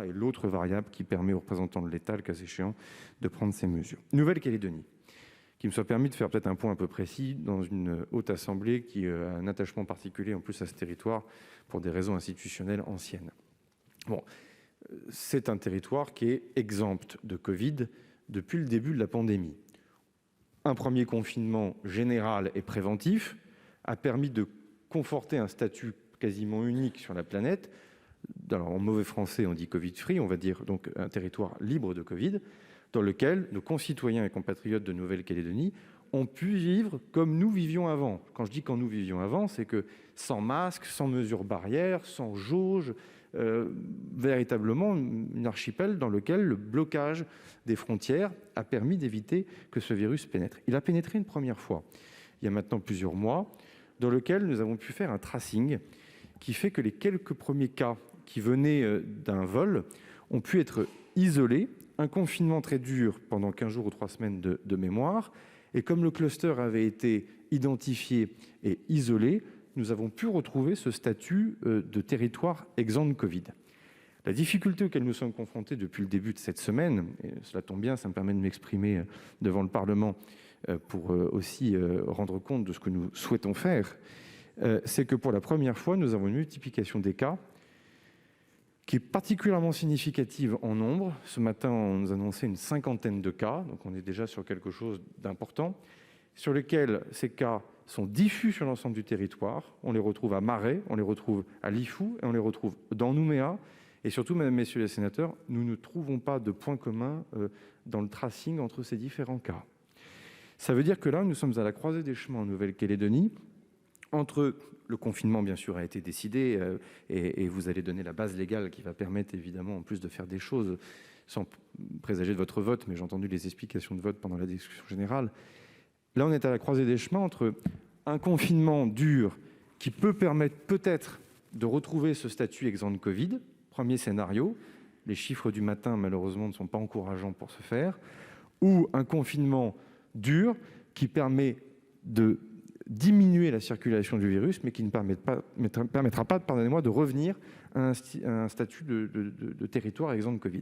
cas, et l'autre variable qui permet aux représentants de l'État, le cas échéant, de prendre ces mesures. Nouvelle-Calédonie, qu'il me soit permis de faire peut-être un point un peu précis dans une haute assemblée qui a un attachement particulier en plus à ce territoire pour des raisons institutionnelles anciennes. Bon, c'est un territoire qui est exempt de Covid depuis le début de la pandémie. Un premier confinement général et préventif a permis de conforter un statut quasiment unique sur la planète. Alors, en mauvais français, on dit Covid-free, on va dire donc un territoire libre de Covid, dans lequel nos concitoyens et compatriotes de Nouvelle-Calédonie ont pu vivre comme nous vivions avant. Quand je dis quand nous vivions avant, c'est que sans masque, sans mesures barrières, sans jauge, véritablement une archipel dans lequel le blocage des frontières a permis d'éviter que ce virus pénètre. Il a pénétré une première fois, il y a maintenant plusieurs mois, dans lequel nous avons pu faire un tracing qui fait que les quelques premiers cas qui venaient d'un vol ont pu être isolés, un confinement très dur pendant 15 jours ou 3 semaines de mémoire, et comme le cluster avait été identifié et isolé, nous avons pu retrouver ce statut de territoire exempt de Covid. La difficulté auquel nous sommes confrontés depuis le début de cette semaine, et cela tombe bien, ça me permet de m'exprimer devant le Parlement pour aussi rendre compte de ce que nous souhaitons faire, c'est que pour la première fois, nous avons une multiplication des cas qui est particulièrement significative en nombre. Ce matin, on nous annonçait une 50aine de cas, donc on est déjà sur quelque chose d'important, sur lesquels ces cas sont diffus sur l'ensemble du territoire. On les retrouve à Marais, on les retrouve à Lifou, et on les retrouve dans Nouméa. Et surtout, mesdames, messieurs les sénateurs, nous ne trouvons pas de point commun dans le tracing entre ces différents cas. Ça veut dire que là, nous sommes à la croisée des chemins en Nouvelle-Calédonie, entre le confinement, bien sûr, a été décidé, et vous allez donner la base légale qui va permettre, évidemment, en plus de faire des choses, sans présager de votre vote, mais j'ai entendu les explications de vote pendant la discussion générale. Là, on est à la croisée des chemins entre un confinement dur qui peut permettre peut-être de retrouver ce statut exempt de Covid, premier scénario, les chiffres du matin, malheureusement, ne sont pas encourageants pour ce faire, ou un confinement dur qui permet de diminuer la circulation du virus, mais qui ne permettra pas, pardonnez-moi, de revenir à un statut de territoire exempt de Covid.